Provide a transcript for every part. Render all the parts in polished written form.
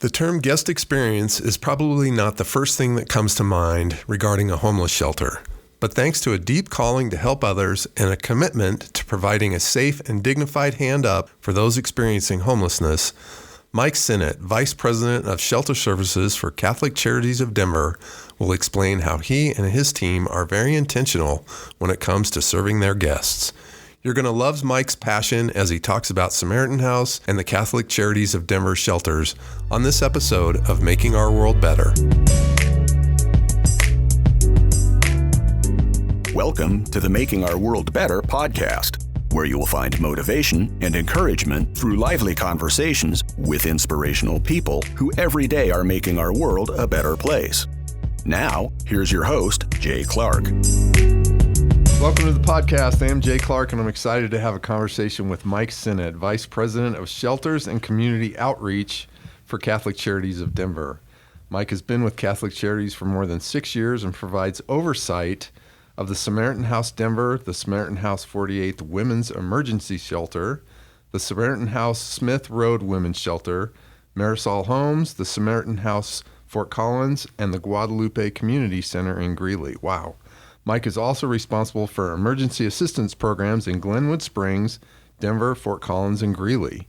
The term guest experience is probably not the first thing that comes to mind regarding a homeless shelter. But thanks to a deep calling to help others and a commitment to providing a safe and dignified hand up for those experiencing homelessness, Mike Sinnett, Vice President of Shelter Services for Catholic Charities of Denver, will explain how he and his team are very intentional when it comes to serving their guests. You're going to love Mike's passion as he talks about Samaritan House and the Catholic Charities of Denver shelters on this episode of Making Our World Better. Welcome to the Making Our World Better podcast, where you will find motivation and encouragement through lively conversations with inspirational people who every day are making our world a better place. Now, here's your host, Jay Clark. Welcome to the podcast. I am Jay Clark, and I'm excited to have a conversation with Mike Sinnett, Vice President of Shelters and Community Outreach for Catholic Charities of Denver. Mike has been with Catholic Charities for more than 6 years and provides oversight of the Samaritan House Denver, the Samaritan House 48th Women's Emergency Shelter, the Samaritan House Smith Road Women's Shelter, Marisol Homes, the Samaritan House Fort Collins, and the Guadalupe Community Center in Greeley. Wow. Mike is also responsible for emergency assistance programs in Glenwood Springs, Denver, Fort Collins, and Greeley.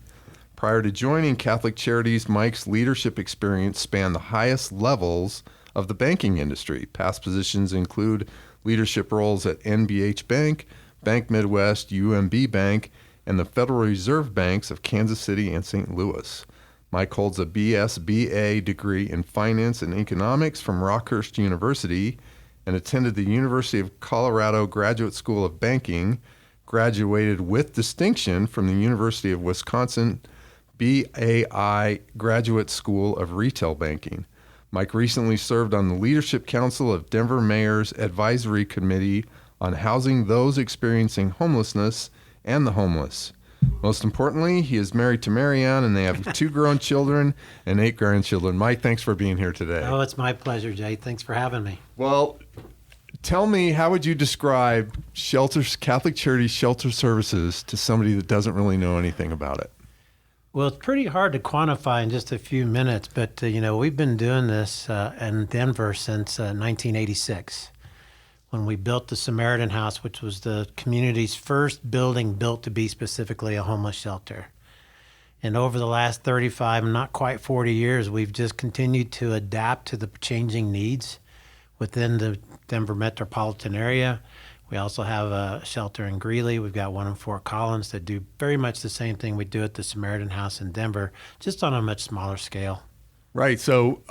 Prior to joining Catholic Charities, Mike's leadership experience spanned the highest levels of the banking industry. Past positions include leadership roles at NBH Bank, Bank Midwest, UMB Bank, and the Federal Reserve Banks of Kansas City and St. Louis. Mike holds a BS/BA degree in Finance and Economics from Rockhurst University and attended the University of Colorado Graduate School of Banking, graduated with distinction from the University of Wisconsin BAI Graduate School of Retail Banking. Mike recently served on the Leadership Council of Denver Mayor's Advisory Committee on housing those experiencing homelessness and the homeless. Most importantly, he is married to Marianne, and they have 2 grown children and 8 grandchildren. Mike, thanks for being here today. Oh, it's my pleasure, Jay. Thanks for having me. Well, tell me, how would you describe Catholic Charities Shelter Services to somebody that doesn't really know anything about it? Well, it's pretty hard to quantify in just a few minutes, but we've been doing this in Denver since 1986. When we built the Samaritan House, which was the community's first building built to be specifically a homeless shelter. And over the last 35, not quite 40 years, we've just continued to adapt to the changing needs within the Denver metropolitan area. We also have a shelter in Greeley. We've got one in Fort Collins that do very much the same thing we do at the Samaritan House in Denver, just on a much smaller scale. Right. So,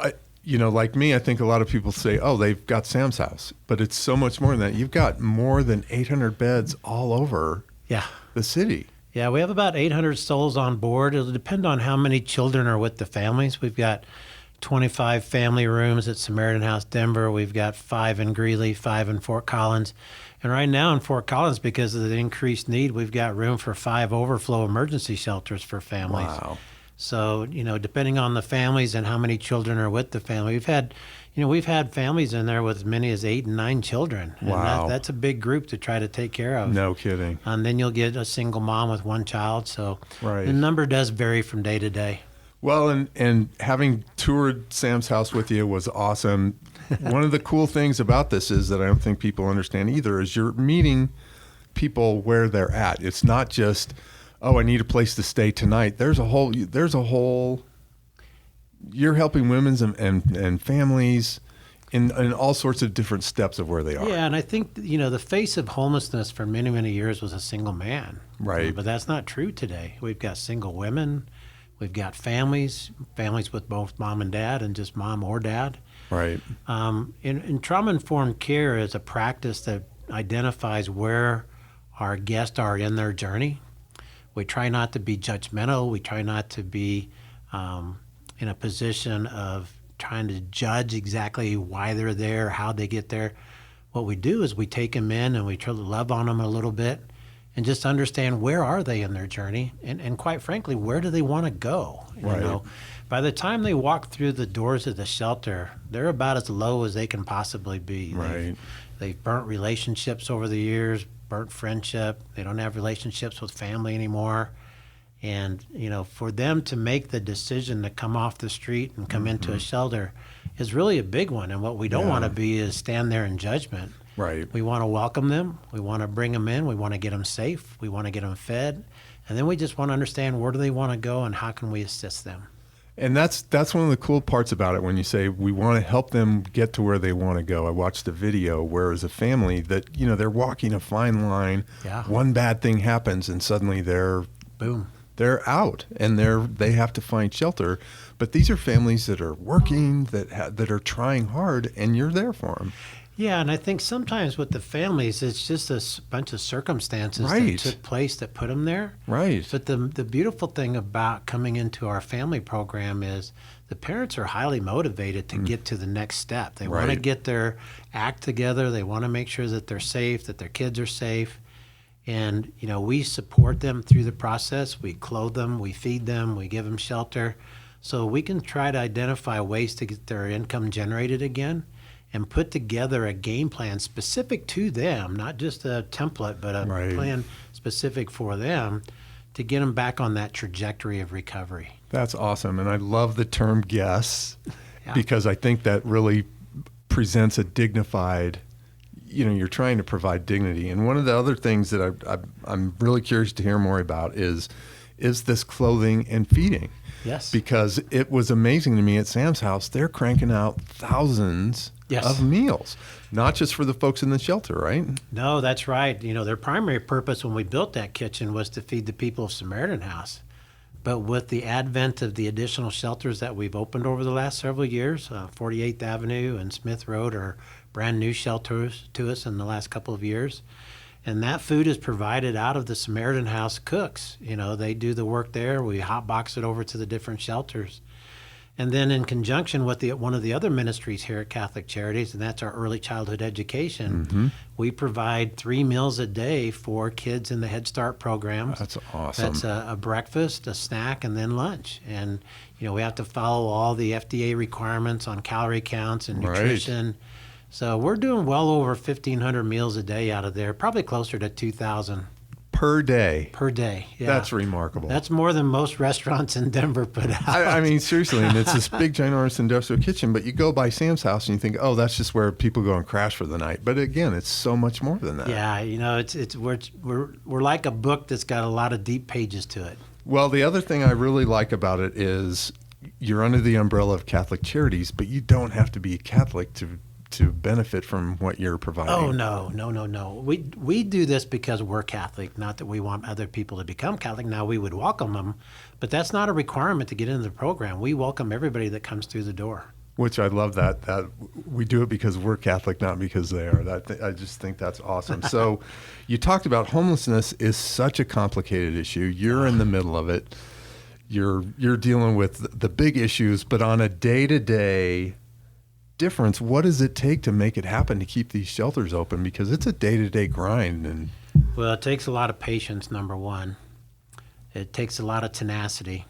like me, I think a lot of people say, oh, they've got Sam's House. But it's so much more than that. You've got more than 800 beds all over the city. Yeah, we have about 800 souls on board. It'll depend on how many children are with the families. We've got 25 family rooms at Samaritan House Denver. We've got 5 in Greeley, 5 in Fort Collins. And right now in Fort Collins, because of the increased need, we've got room for 5 overflow emergency shelters for families. Wow. So, depending on the families and how many children are with the family, we've had families in there with as many as 8 and 9 children. Wow. And that's a big group to try to take care of. No kidding. And then you'll get a single mom with 1 child. So right. The number does vary from day to day. Well, and having toured Sam's house with you was awesome. One of the cool things about this is that I don't think people understand either is you're meeting people where they're at. It's not just, oh, I need a place to stay tonight. There's a whole, you're helping women and families in all sorts of different steps of where they are. Yeah, and I think, the face of homelessness for many, many years was a single man. Right. But that's not true today. We've got single women. We've got families with both mom and dad and just mom or dad. Right. In trauma-informed care is a practice that identifies where our guests are in their journey. We try not to be judgmental. We try not to be in a position of trying to judge exactly why they're there, how they get there. What we do is we take them in and we try to love on them a little bit and just understand where are they in their journey, and quite frankly, where do they want to go? Right. By the time they walk through the doors of the shelter, they're about as low as they can possibly be. Right. They've burnt relationships over the years, burnt friendship. They don't have relationships with family anymore. And, for them to make the decision to come off the street and come into a shelter is really a big one. And what we don't want to be is stand there in judgment. Right. We want to welcome them. We want to bring them in. We want to get them safe. We want to get them fed. And then we just want to understand where do they want to go and how can we assist them. And that's one of the cool parts about it when you say we want to help them get to where they want to go. I watched a video where as a family that, they're walking a fine line. Yeah. One bad thing happens and suddenly they're out and they have to find shelter. But these are families that are working, that are trying hard, and you're there for them. Yeah, and I think sometimes with the families, it's just a bunch of circumstances that took place that put them there. Right. But the beautiful thing about coming into our family program is the parents are highly motivated to get to the next step. They want to get their act together. They want to make sure that they're safe, that their kids are safe. And, we support them through the process. We clothe them, we feed them, we give them shelter. So we can try to identify ways to get their income generated again and put together a game plan specific to them, not just a template, but a plan specific for them to get them back on that trajectory of recovery. That's awesome. And I love the term guests because I think that really presents a dignified, you're trying to provide dignity. And one of the other things that I'm really curious to hear more about is this clothing and feeding. Yes. Because it was amazing to me at Sam's house, they're cranking out thousands of meals, not just for the folks in the shelter, right? No, that's right. Their primary purpose when we built that kitchen was to feed the people of Samaritan House. But with the advent of the additional shelters that we've opened over the last several years, 48th Avenue and Smith Road are brand new shelters to us in the last couple of years. And that food is provided out of the Samaritan House cooks. They do the work there. We hotbox it over to the different shelters. And then in conjunction with one of the other ministries here at Catholic Charities, and that's our early childhood education, we provide 3 meals a day for kids in the Head Start programs. That's awesome. That's a breakfast, a snack, and then lunch. And, we have to follow all the FDA requirements on calorie counts and nutrition. So we're doing well over 1,500 meals a day out of there, probably closer to 2,000. Per day. Per day, yeah. That's remarkable. That's more than most restaurants in Denver put out. I mean, seriously, and it's this big, ginormous industrial kitchen, but you go by Sam's house and you think, oh, that's just where people go and crash for the night. But again, it's so much more than that. Yeah, we're like a book that's got a lot of deep pages to it. Well, the other thing I really like about it is you're under the umbrella of Catholic Charities, but you don't have to be a Catholic to benefit from what you're providing. Oh, no. We do this because we're Catholic, not that we want other people to become Catholic. Now, we would welcome them, but that's not a requirement to get into the program. We welcome everybody that comes through the door. Which I love that we do it because we're Catholic, not because they are. I just think that's awesome. So you talked about homelessness is such a complicated issue. You're in the middle of it. You're dealing with the big issues, but on a day-to-day difference, what does it take to make it happen to keep these shelters open? Because it's a day-to-day grind. Well, it takes a lot of patience, number one. It takes a lot of tenacity.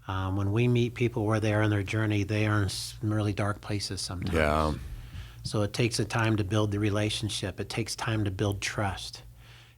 When we meet people where they are in their journey, they are in some really dark places sometimes. Yeah. So it takes a time to build the relationship. It takes time to build trust.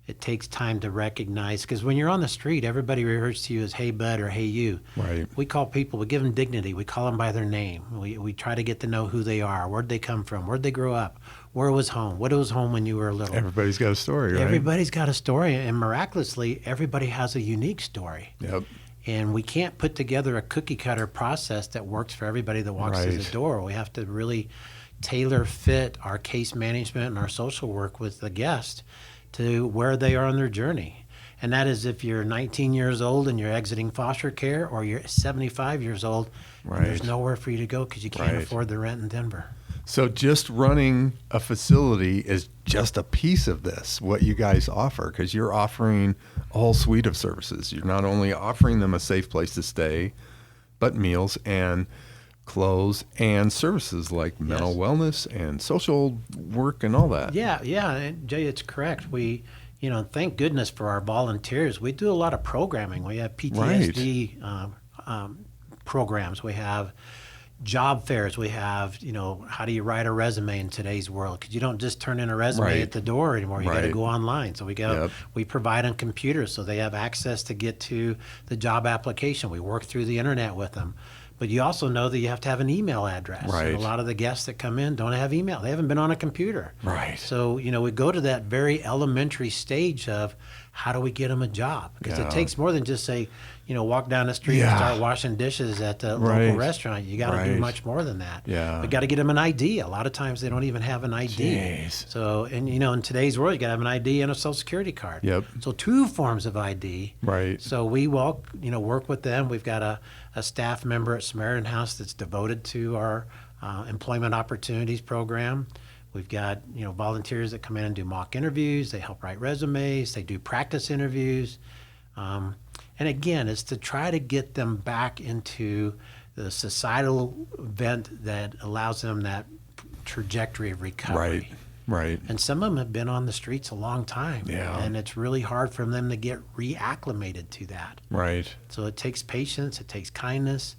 It takes time to recognize, because when you're on the street, everybody refers to you as hey bud or hey you. Right. We call people, we give them dignity. We call them by their name. We try to get to know who they are. Where'd they come from? Where'd they grow up? Where was home? What was home when you were little? Everybody's got a story, right? Everybody's got a story, and miraculously, everybody has a unique story. Yep. And we can't put together a cookie cutter process that works for everybody that walks through the door. We have to really tailor fit our case management and our social work with the guest to where they are on their journey. And that is if you're 19 years old and you're exiting foster care, or you're 75 years old and there's nowhere for you to go because you can't afford the rent in Denver. So just running a facility is just a piece of this, what you guys offer, because you're offering a whole suite of services. You're not only offering them a safe place to stay, but meals and clothes and services like mental wellness and social work and all that. Yeah, and Jay, it's correct. We, thank goodness for our volunteers. We do a lot of programming. We have PTSD programs. We have job fairs. We have, how do you write a resume in today's world? Because you don't just turn in a resume Right. at the door anymore. You got to Right. go online. So Yep. we provide on computers so they have access to get to the job application. We work through the internet with them. But you also know that you have to have an email address. Right. And a lot of the guests that come in don't have email. They haven't been on a computer. Right. So, we go to that very elementary stage of how do we get them a job? Because Yeah. it takes more than just say, walk down the street Yeah. and start washing dishes at the Right. local restaurant. You got to do Right. much more than that. Yeah. We got to get them an ID. A lot of times they don't even have an ID. Jeez. So, and in today's world, you got to have an ID and a social security card. Yep. So 2 forms of ID. Right. So we work with them. We've got a staff member at Samaritan House that's devoted to our employment opportunities program. We've got volunteers that come in and do mock interviews. They help write resumes. They do practice interviews. And again, it's to try to get them back into the societal event that allows them that trajectory of recovery. Right. And some of them have been on the streets a long time. Yeah. And it's really hard for them to get reacclimated to that. Right. So it takes patience, it takes kindness,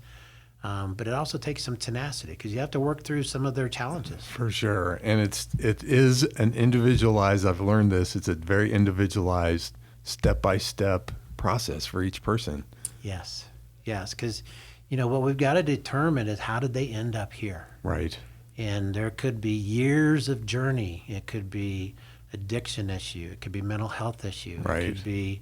but it also takes some tenacity because you have to work through some of their challenges. For sure. And it is an individualized, I've learned this, it's a very individualized step-by-step process for each person. Yes, because what we've got to determine is how did they end up here? Right. And there could be years of journey. It could be addiction issue. It could be mental health issue. Right. It could be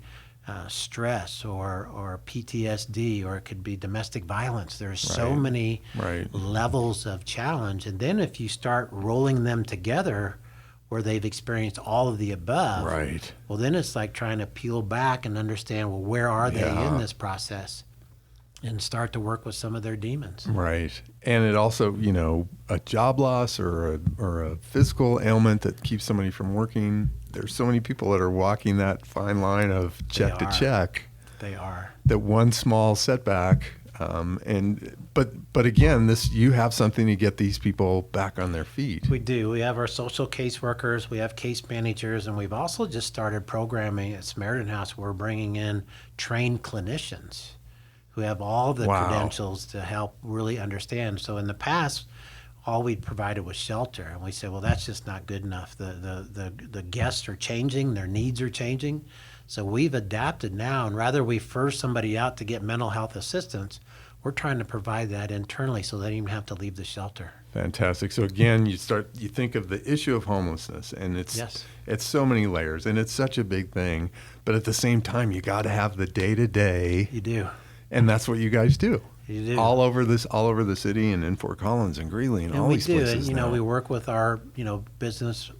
stress or PTSD, or it could be domestic violence. There's so Right. many Right. levels of challenge. And then if you start rolling them together where they've experienced all of the above, Right. well, then it's like trying to peel back and understand, well, where are they Yeah. in this process? And start to work with some of their demons. Right. And it also, a job loss or a physical ailment that keeps somebody from working. There's so many people that are walking that fine line of check to are. check. They are. That one small setback. But again, you have something to get these people back on their feet. We do. We have our social caseworkers, we have case managers, and we've also just started programming at Samaritan House. We're bringing in trained clinicians who have all the Wow. credentials to help really understand. So in the past, all we provided was shelter, and we said, well, that's just not good enough. The guests are changing, their needs are changing. So we've adapted now, and rather we first somebody out to get mental health assistance, we're trying to provide that internally so they don't even have to leave the shelter. Fantastic. So again, you think of the issue of homelessness, and it's so many layers, and it's such a big thing. But at the same time, you got to have the day-to-day, You do. and that's what you guys do. You do. All over the city and in Fort Collins and Greeley and all we these do. places. And, now. we work with our, business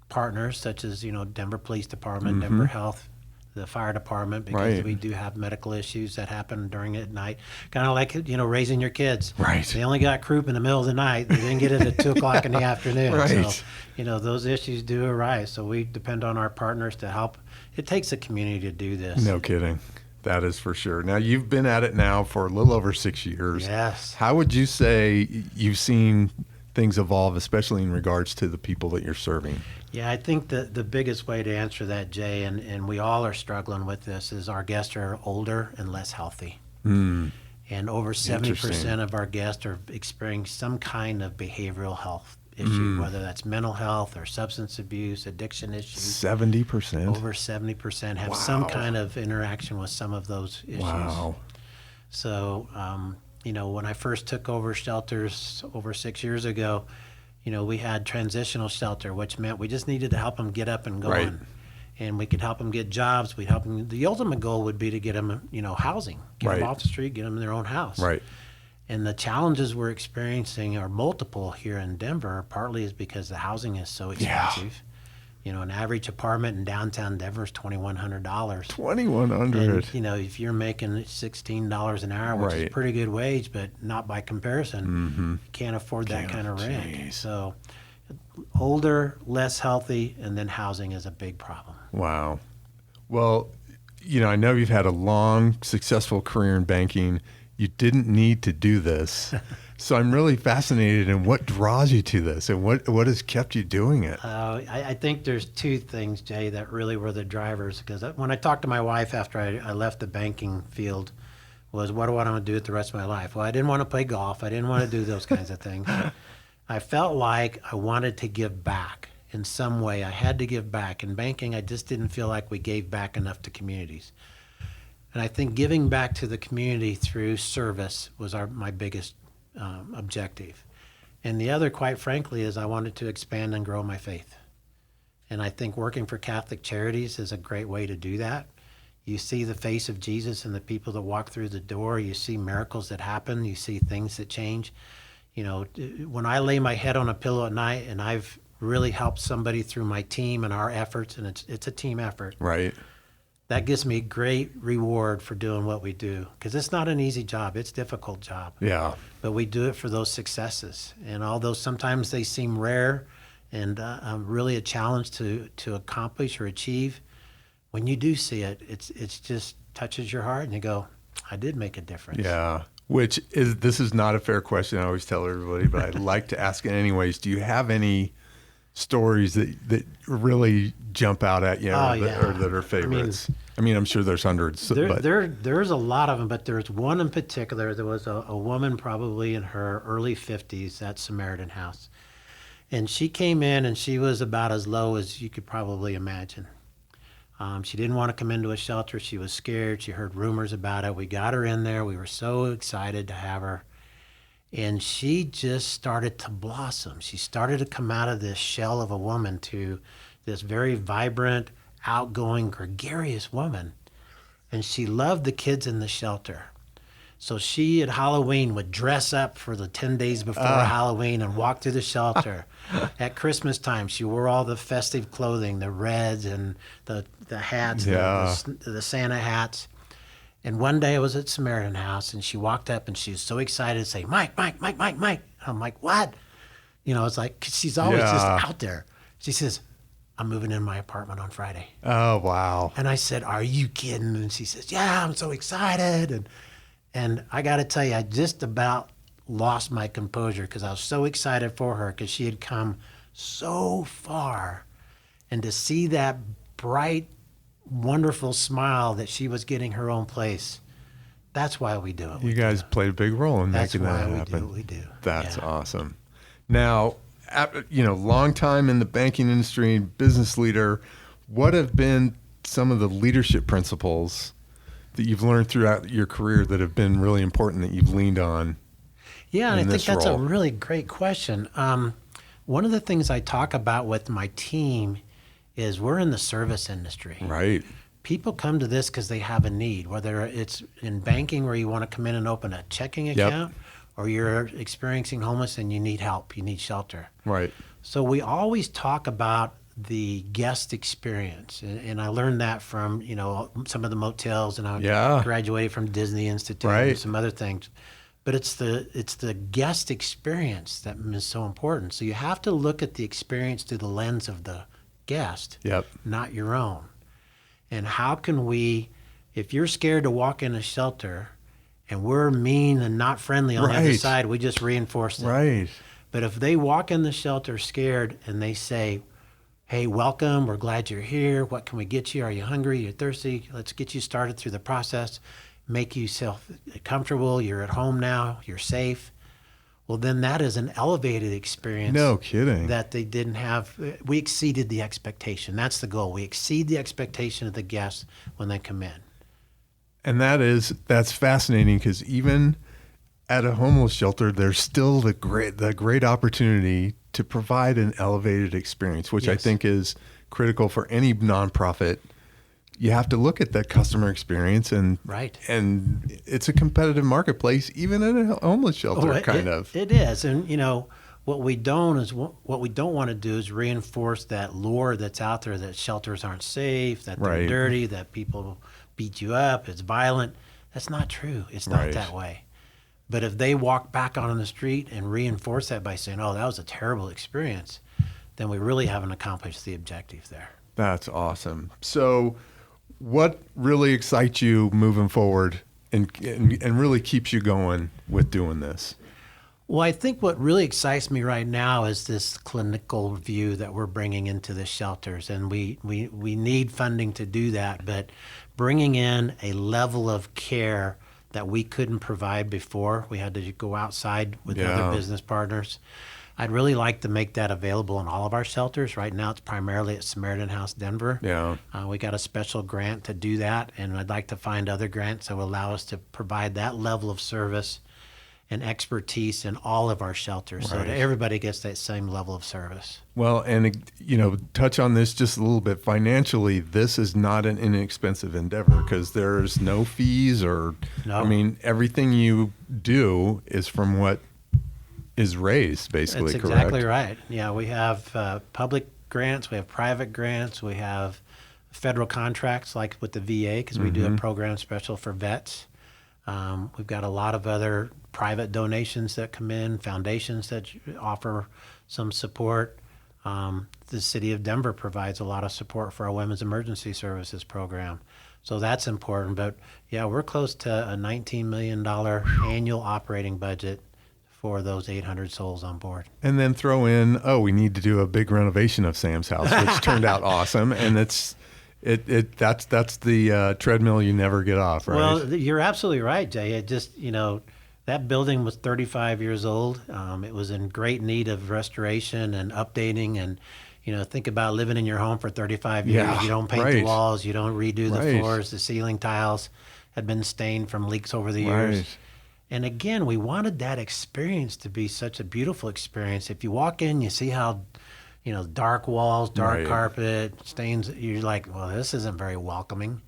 partners such as, Denver Police Department, Denver Health, the fire department, because Right. we do have medical issues that happen during at night. Kind of like, raising your kids. Right. They only got croup in the middle of the night. They didn't get it at 2 o'clock in the afternoon. Right. So, those issues do arise. So we depend on our partners to help. It takes a community to do this. No kidding. That is for sure. Now, you've been at it now for a little over 6 years. Yes. How would you say you've seen things evolve, especially in regards to the people that you're serving? Yeah, I think the biggest way to answer that, Jay, and we all are struggling with this, is our guests are older and less healthy. And over 70% of our guests are experiencing some kind of behavioral health issue, whether that's mental health or substance abuse, addiction issues. 70%? Over 70% have some kind of interaction with some of those issues. Wow. So, when I first took over shelters over 6 years ago, we had transitional shelter, which meant we just needed to help them get up and going. Right. And we could help them get jobs. We'd help them. The ultimate goal would be to get them, housing, get Right. them off the street, get them in their own house. Right. And the challenges we're experiencing are multiple here in Denver. Partly is because the housing is so expensive. An average apartment in downtown Denver is $2,100. $2,100. And, if you're making $16 an hour, which is Right. a pretty good wage, but not by comparison, you can't afford that kind of rent. Geez. So older, less healthy, and then housing is a big problem. Wow. Well, I know you've had a long, successful career in banking. You didn't need to do this. So I'm really fascinated in what draws you to this and what has kept you doing it. I think there's 2 things, Jay, that really were the drivers. Because when I talked to my wife after I left the banking field, was, what do I want to do with the rest of my life? Well, I didn't want to play golf. I didn't want to do those kinds of things. I felt like I wanted to give back in some way. I had to give back. In banking, I just didn't feel like we gave back enough to communities. And I think giving back to the community through service was my biggest objective. And the other, quite frankly, is I wanted to expand and grow my faith. And I think working for Catholic Charities is a great way to do that. You see the face of Jesus in the people that walk through the door. You see miracles that happen. You see things that change. You know, when I lay my head on a pillow at night and I've really helped somebody through my team and our efforts, and it's a team effort. Right. That gives me great reward for doing what we do, because it's not an easy job. It's a difficult job. Yeah. But we do it for those successes. And although sometimes they seem rare and really a challenge to accomplish or achieve, when you do see it, it's just touches your heart and you go, I did make a difference. Yeah. This is not a fair question. I always tell everybody, but I like to ask it anyways. Do you have any stories that really jump out at you or that are favorites? I mean, I'm sure there's hundreds. There's a lot of them, but there's one in particular. There was a woman probably in her early 50s at Samaritan House. And she came in and she was about as low as you could probably imagine. She didn't want to come into a shelter. She was scared. She heard rumors about it. We got her in there. We were so excited to have her. And she just started to blossom. She started to come out of this shell of a woman to this very vibrant, outgoing, gregarious woman. And she loved the kids in the shelter. So she at Halloween would dress up for the 10 days before Halloween and walk through the shelter. At Christmas time, she wore all the festive clothing, the reds and the hats, the Santa hats. And one day I was at Samaritan House, and she walked up, and she was so excited to say, Mike. I'm like, what? You know, it's like, 'cause she's always just out there. She says, I'm moving in my apartment on Friday. Oh, wow. And I said, are you kidding? And she says, yeah, I'm so excited. And I got to tell you, I just about lost my composure because I was so excited for her because she had come so far. And to see that bright, wonderful smile that she was getting her own place, that's why we do it. You guys played a big role in making that happen. That's why we do. That's awesome. Now, long time in the banking industry, business leader, what have been some of the leadership principles that you've learned throughout your career that have been really important that you've leaned on? Yeah, and I think that's a really great question. One of the things I talk about with my team is we're in the service industry. Right. People come to this because they have a need, whether it's in banking where you want to come in and open a checking account, or you're experiencing homeless and you need help, you need shelter. Right. So we always talk about the guest experience. And I learned that from, some of the motels, and I graduated from Disney Institute and some other things. But it's the guest experience that is so important. So you have to look at the experience through the lens of the guest, not your own. And how can we, if you're scared to walk in a shelter and we're mean and not friendly on the other side, we just reinforce it. Right. But if they walk in the shelter scared and they say, hey, welcome, we're glad you're here. What can we get you? Are you hungry? You're thirsty? Let's get you started through the process. Make yourself comfortable. You're at home now. You're safe. Well, then that is an elevated experience. No kidding. That they didn't have. We exceeded the expectation. That's the goal. We exceed the expectation of the guests when they come in. And that's fascinating because even at a homeless shelter, there's still the great opportunity to provide an elevated experience, which I think is critical for any nonprofit. You have to look at that customer experience, and it's a competitive marketplace, even at a homeless shelter, It is, and what we don't want to do is reinforce that lore that's out there that shelters aren't safe, that they're dirty, that people beat you up, it's violent. That's not true. It's not that way. But if they walk back on the street and reinforce that by saying, "Oh, that was a terrible experience," then we really haven't accomplished the objective there. That's awesome. So, what really excites you moving forward and really keeps you going with doing this? Well, I think what really excites me right now is this clinical view that we're bringing into the shelters, and we need funding to do that, but bringing in a level of care that we couldn't provide before. We had to go outside with Yeah. other business partners. I'd really like to make that available in all of our shelters. Right now, it's primarily at Samaritan House Denver. Yeah. We got a special grant to do that, and I'd like to find other grants that will allow us to provide that level of service and expertise in all of our shelters so that Right. everybody gets that same level of service. Well, and touch on this just a little bit. Financially, this is not an inexpensive endeavor because there's no fees or, No. I mean, everything you do is from what is raised, basically, That's correct? exactly right. Yeah, we have public grants, we have private grants, we have federal contracts like with the VA because we do a program special for vets. We've got a lot of other private donations that come in, foundations that offer some support. The city of Denver provides a lot of support for our Women's Emergency Services program. So that's important. But yeah, we're close to a $19 million annual operating budget for those 800 souls on board. And then throw in, we need to do a big renovation of Sam's house, which turned out awesome. And that's the treadmill you never get off, right? Well, you're absolutely right, Jay. It just, that building was 35 years old. It was in great need of restoration and updating. And, think about living in your home for 35 years. Yeah, You don't paint the right. walls. You don't redo the Right. floors. The ceiling tiles had been stained from leaks over the years. Right. And again, we wanted that experience to be such a beautiful experience. If you walk in, you see how, dark walls, dark Right. carpet, stains. You're like, well, this isn't very welcoming.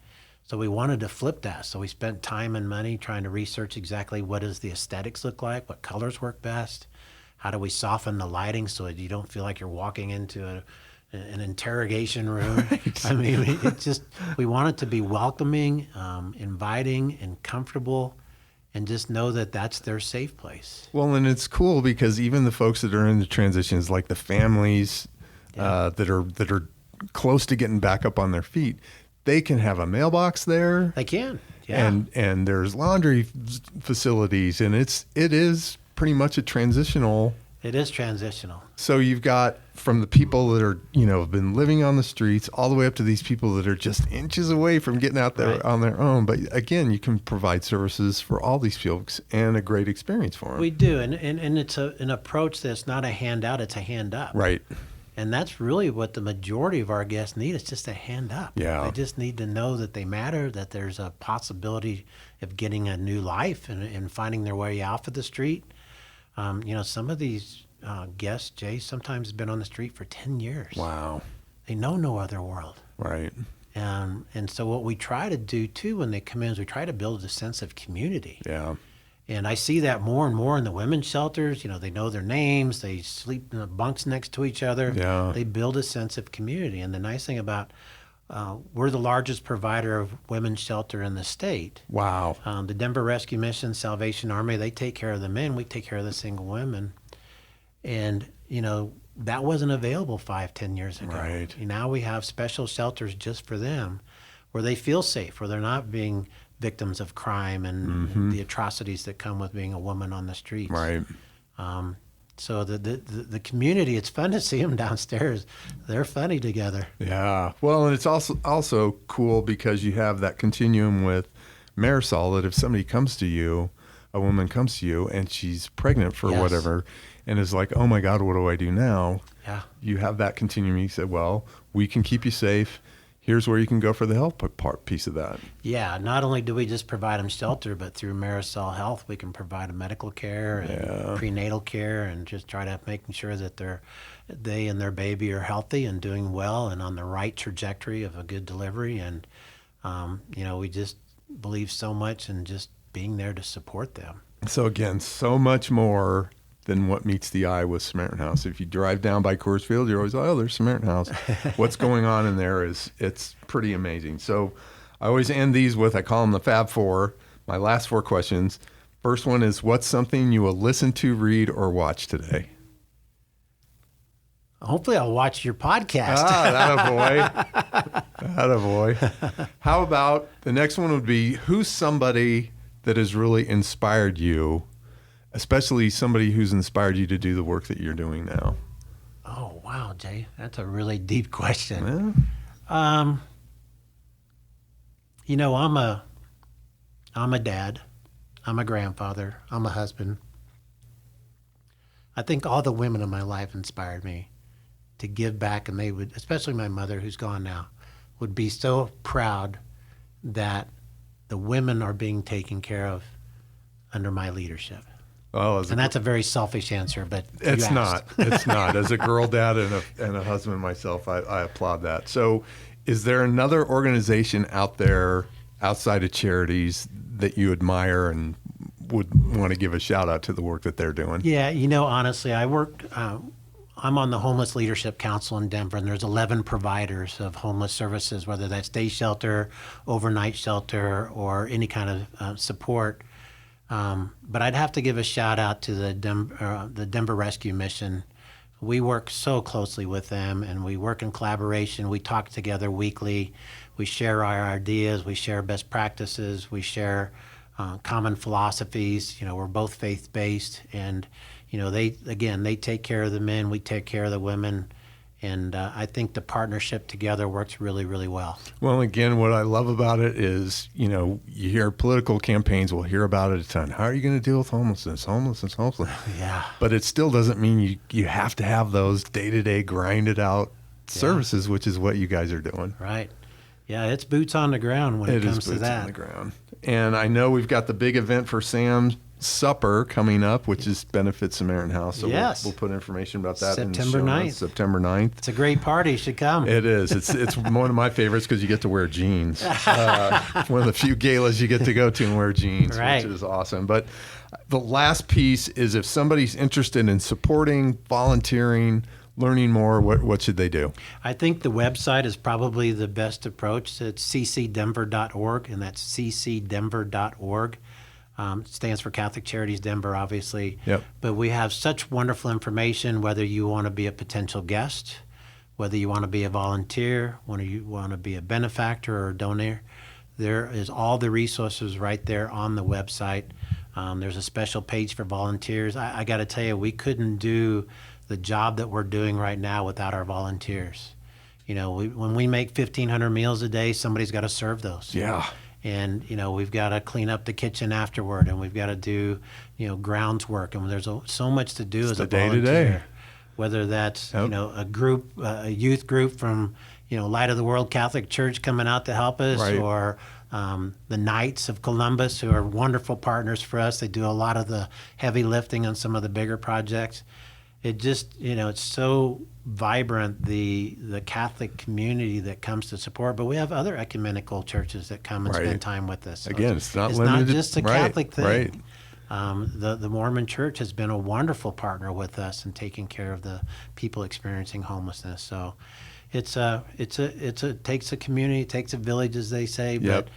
So we wanted to flip that. So we spent time and money trying to research exactly what does the aesthetics look like, what colors work best, how do we soften the lighting so that you don't feel like you're walking into an interrogation room. I mean, we want it to be welcoming, inviting, and comfortable. And just know that that's their safe place. Well, and it's cool because even the folks that are in the transitions, like the families that are close to getting back up on their feet, they can have a mailbox there. They can, yeah. And there's laundry facilities, and it is pretty much a transitional. It is transitional. So you've got from the people that are, have been living on the streets all the way up to these people that are just inches away from getting out there Right. on their own. But again, you can provide services for all these folks and a great experience for them. We do, and it's an approach that's not a handout, it's a hand up. Right. And that's really what the majority of our guests need is just a hand up. Yeah. They just need to know that they matter, that there's a possibility of getting a new life and finding their way off of the street. Some of these guests, Jay, sometimes have been on the street for 10 years. Wow. They know no other world. Right. And so what we try to do, too, when they come in is we try to build a sense of community. Yeah. And I see that more and more in the women's shelters. They know their names. They sleep in the bunks next to each other. Yeah. They build a sense of community. And the nice thing about we're the largest provider of women's shelter in the state. Wow. The Denver Rescue Mission, Salvation Army, they take care of the men. We take care of the single women. And, that wasn't available 5-10 years ago. Right. Now we have special shelters just for them where they feel safe, where they're not being victims of crime and the atrocities that come with being a woman on the streets. Right. So the community, it's fun to see them downstairs. They're funny together. Yeah. Well, and it's also cool because you have that continuum with Marisol that if somebody comes to you, a woman comes to you and she's pregnant for Yes. whatever and is like, oh my God, what do I do now? Yeah. You have that continuum. You say, well, we can keep you safe. Here's where you can go for the health piece of that. Yeah, not only do we just provide them shelter, but through Marisol Health, we can provide them medical care and prenatal care and just try to making sure that they and their baby are healthy and doing well and on the right trajectory of a good delivery. And, we just believe so much in just being there to support them. So again, so much more than what meets the eye with Samaritan House. If you drive down by Coors Field, you're always like, oh, there's Samaritan House. What's going on in there it's pretty amazing. So I always end these with, I call them the Fab Four, my last four questions. First one is, what's something you will listen to, read, or watch today? Hopefully I'll watch your podcast. Attaboy. How about the next one would be, who's somebody that has really inspired you, especially somebody who's inspired you to do the work that you're doing now? Oh, wow, Jay. That's a really deep question. Yeah. I'm a dad. I'm a grandfather. I'm a husband. I think all the women in my life inspired me to give back, and they would, especially my mother, who's gone now, would be so proud that the women are being taken care of under my leadership. Well, And that's a very selfish answer, but you it's asked. not. It's not. As a girl dad and a husband myself, I applaud that. So, is there another organization out there outside of charities that you admire and would want to give a shout out to the work that they're doing? Yeah, honestly, I work. I'm on the Homeless Leadership Council in Denver, and there's 11 providers of homeless services, whether that's day shelter, overnight shelter, or any kind of support. But I'd have to give a shout out to the Denver Rescue Mission. We work so closely with them, and we work in collaboration. We talk together weekly. We share our ideas. We share best practices. We share common philosophies. We're both faith-based, and they take care of the men. We take care of the women. And I think the partnership together works really, really well. Well, again, what I love about it is, you hear political campaigns, we'll hear about it a ton. How are you going to deal with homelessness? Yeah. But it still doesn't mean you have to have those day-to-day grinded out services, which is what you guys are doing. Right. Yeah, it's boots on the ground when it comes to that. It is boots on the ground. And I know we've got the big event for Sam's Supper coming up, which is Benefit Samaritan House. So yes. we'll put information about that September in the show 9th. notes. September 9th. It's a great party. You should come. It is. It's one of my favorites because you get to wear jeans. One of the few galas you get to go to and wear jeans, right. Which is awesome. But the last piece is if somebody's interested in supporting, volunteering, learning more, what should they do? I think the website is probably the best approach. It's ccdenver.org, and that's ccdenver.org. Stands for Catholic Charities Denver, obviously. Yep. But we have such wonderful information, whether you want to be a potential guest, whether you want to be a volunteer, whether you want to be a benefactor or a donor. There is all the resources right there on the website. There's a special page for volunteers. I got to tell you, we couldn't do the job that we're doing right now without our volunteers. When we make 1,500 meals a day, somebody's got to serve those. Yeah. And, we've got to clean up the kitchen afterward, and we've got to do, grounds work. And there's so much to do as a volunteer. Day-to-day. Whether that's, Yep. a youth group from, Light of the World Catholic Church coming out to help us, Right. or the Knights of Columbus, who are wonderful partners for us. They do a lot of the heavy lifting on some of the bigger projects. It just, it's so vibrant, the Catholic community that comes to support. But we have other ecumenical churches that come and Right. spend time with us. So Again, it's not it's limited. not just a Right, Catholic thing. right. The Mormon Church has been a wonderful partner with us in taking care of the people experiencing homelessness. So it takes a community, it takes a village, as they say. Yep.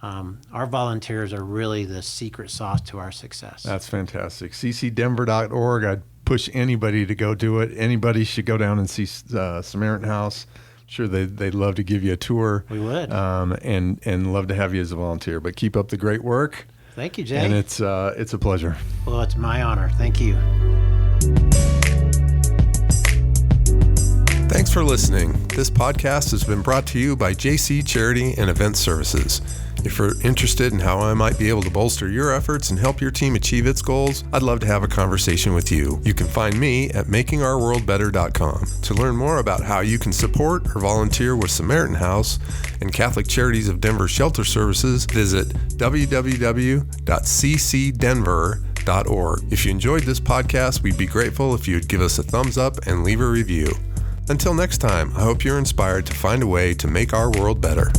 But our volunteers are really the secret sauce to our success. That's fantastic. ccdenver.org. I'd push anybody to go do it. Anybody should go down and see Samaritan House. I'm sure they'd love to give you a tour. We would. And love to have you as a volunteer. But keep up the great work. Thank you, Jay. And it's a pleasure. Well, it's my honor. Thank you. Thanks for listening. This podcast has been brought to you by JC Charity and Event Services. If you're interested in how I might be able to bolster your efforts and help your team achieve its goals, I'd love to have a conversation with you. You can find me at makingourworldbetter.com. To learn more about how you can support or volunteer with Samaritan House and Catholic Charities of Denver Shelter Services, visit www.ccdenver.org. If you enjoyed this podcast, we'd be grateful if you'd give us a thumbs up and leave a review. Until next time, I hope you're inspired to find a way to make our world better.